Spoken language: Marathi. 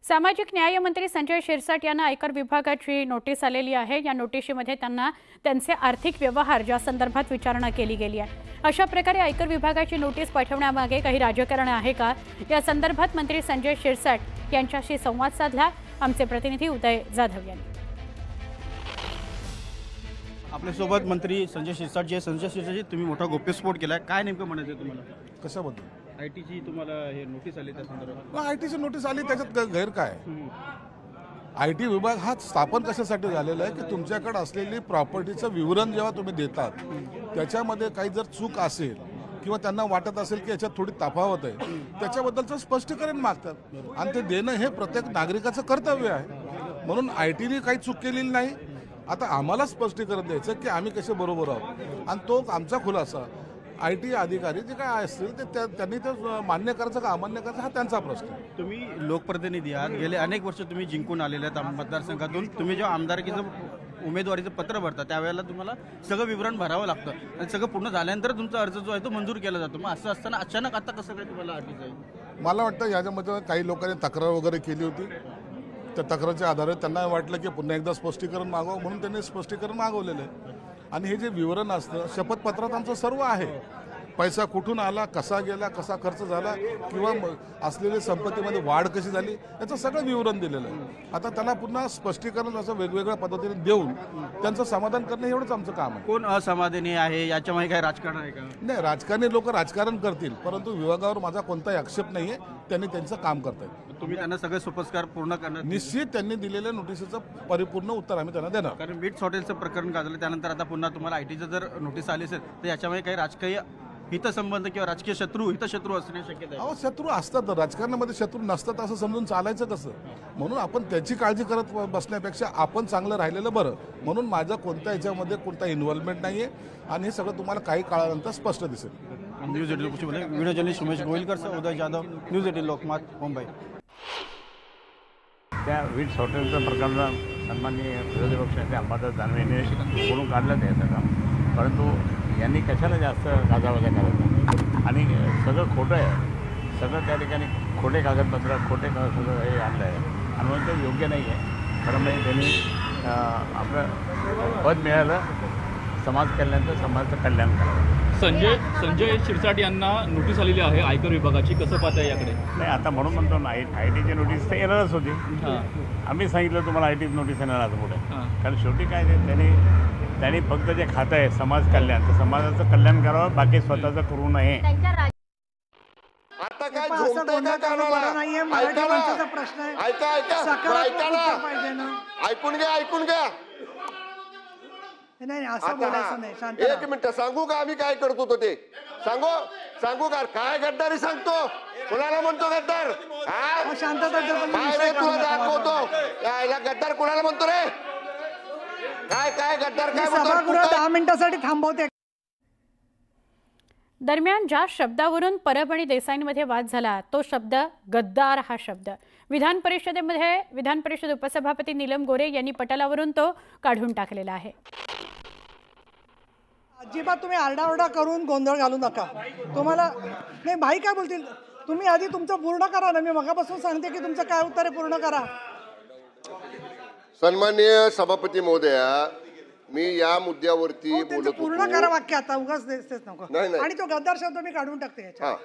सामाजिक न्याय मंत्री संजय शिरसाट यांना आयकर विभागाची नोटीस आलेली आहे। या नोटिशीमध्ये त्यांना त्यांचे आर्थिक व्यवहार ज्या संदर्भात विचारणा केली गेली आहे। अशा प्रकारे आयकर विभागाची नोटीस पाठवण्यामागे काही राजकारण आहे का, या संदर्भात मंत्री संजय शिरसाट यांच्याशी संवाद साधला आमचे प्रतिनिधी उदय जाधव यांनी। आपल्यासोबत मंत्री संजय शिरसाट जे संजय शिरसाट तुम्ही मोठा गोप्यस्फोट केलाय, काय नेमकं म्हणायचं तुम्हाला? कशाबद्दल? आयटीची तुम्हाला हे नोटीस आली त्या संदर्भात? आयटीची नोटीस आली, त्याच्यात गैर काय? आयटी विभाग हा स्थापन कशासाठी झालेला आहे की तुमच्याकडे असलेली प्रॉपर्टीचं विवरण जेव्हा तुम्ही देतात त्याच्यामध्ये काही जर चूक असेल किंवा त्यांना वाटत असेल की याच्यात थोडी तफावत आहे त्याच्याबद्दलचं स्पष्टीकरण मागतात आणि ते देणं हे प्रत्येक नागरिकाचं कर्तव्य आहे। म्हणून आयटीने काही चूक केलेली नाही। आता आम्हाला स्पष्टीकरण द्यायचं की आम्ही कसे बरोबर आहोत आणि तो आमचा खुलासा आयटी अधिकारी जे काय असतील ते त्यांनी ते मान्य करायचं का अमान्य करायचं हा त्यांचा प्रश्न आहे। तुम्ही लोकप्रतिनिधी आहात, गेले अनेक वर्ष तुम्ही जिंकून आलेले आहेत मतदारसंघातून। तुम्ही जेव्हा आमदारकीचं उमेदवारीचं पत्र भरता त्यावेळेला तुम्हाला सगळं विवरण भरावं लागतं आणि सगळं पूर्ण झाल्यानंतर तुमचा अर्ज जो आहे तो मंजूर केला जातो। मग असं असताना अचानक आता कसं काय तुम्हाला अटीचं आहे? मला वाटतं याच्यामध्ये काही लोकांनी तक्रार वगैरे केली होती, त्या तक्रारच्या आधारे त्यांना वाटलं की पुन्हा एकदा स्पष्टीकरण मागावं म्हणून त्यांनी स्पष्टीकरण मागवलेलं आहे। आणि हे जे विवरण असतं शपथपत्रात आमचं सर्व आहे, पैसा कुठून आला, कसा गेला, कसा खर्च झाला किंवा असलेली संपत्तीमध्ये वाढ कशी झाली याचं सगळं विवरण दिलेलं आहे। आता त्याला पुन्हा स्पष्टीकरण असं वेगवेगळ्या पद्धतीने देऊन त्यांचं समाधान करणं एवढंच आमचं काम आहे। कोण असमाधानी आहे याच्यामध्ये काही राजकारण आहे का? नाही, राजकारणी लोक राजकारण करतील, परंतु विभागावर माझा कोणताही आक्षेप नाही आहे। त्यांनी त्यांचं काम करतायत। तुम्ही त्यांना सगळे सोपस्कार पूर्ण करणार? निश्चित त्यांनी दिलेल्या नोटिसीचं परिपूर्ण उत्तर आम्ही त्यांना देणार। कारण मीट्स हॉटेलचं प्रकरण गाजलं त्यानंतर आता पुन्हा तुम्हाला आयटीचं जर नोटीस आली असेल तर याच्यामध्ये काही राजकीय हितसंबंध किंवा राजकीय हितशत्रू असण्याची शक्यता आहे? अहो, शत्रू असतात, राजकारणामध्ये शत्रू नसतात असं समजून चालायचं कसं? म्हणून आपण त्याची काळजी करत बसण्यापेक्षा आपण चांगलं राहिलेलं बरं। म्हणून माझं कोणत्या याच्यामध्ये कोणता इन्व्हॉल्वमेंट नाही आहे आणि हे सगळं तुम्हाला काही काळानंतर स्पष्ट दिसेल। News 18 video journalist Umesh Govilkar, Uday Jadhav, news 18 Lokmat, Mumbai. त्या वीट्स हॉटेलचं प्रकरण सन्माननीय विरोधी पक्षाचे अंबादास दानवे यांनी बोलून काढलं ते सगळं, परंतु यांनी कशाला जास्त गाजावाजा करायचा आणि सगळं खोटं आहे। सगळं त्या ठिकाणी खोटे कागदपत्र खोटे सगळं हे आणलं आहे आणि म्हणून ते योग्य नाही आहे। खरं म्हणजे त्यांनी आपलं पद मिळालं, समाज कल्याणाचं समाजाचं कल्याण करावं। संजय शिरसाट यांना नोटीस आलेली आहे आयकर विभागाची, कसं पाहताय याकडे? नाही, आता म्हणून म्हणतो ना आयटीची नोटीस तर येणारच होती। आम्ही सांगितलं तुम्हाला आयटीची नोटीस येणार आता पुढे, कारण शेवटी काय त्यांनी फक्त जे खातं आहे समाज कल्याण, तर समाजाचं कल्याण करावं, बाकी स्वतःचं करू नये। आता काय झोपतंय का कानाला? ऐकून घ्या नाही असं बोलायचं नाही, शांत एक मिनिट सांगू का आम्ही काय करत होतो ते? सांगू का? काय गद्दारी सांगतो? कुणाला म्हणतो गद्दार? तुला दाखवतो यायला गद्दार कुणाला म्हणतो रे? काय गद्दार काय म्हणतो? 10 मिनिटांसाठी थांबवते। दरम्यान ज्या शब्दावरून परब आणि देसाईंमध्ये वाद झाला तो शब्द गद्दार हा शब्द विधान परिषद उपसभापती नीलम गोरे यांनी पटलावरून तो काढून टाकलेला आहे। अजिबात तुम्ही आरडाओरडा करून गोंधळ घालू नका। तुम्हाला नाही भाई काय बोलतील, तुम्ही आधी तुमचं पूर्ण करा ना। मी मगापासून सांगते की तुमचं काय उत्तर आहे पूर्ण करा। सन्माननीय सभापती महोदया, मी या मुद्द्यावरती बोलत होतो। पूर्ण करा वाक्य, आता उगाच देतेच नको। आणि तो गद्दार शब्द मी काढून टाकते याच्यात।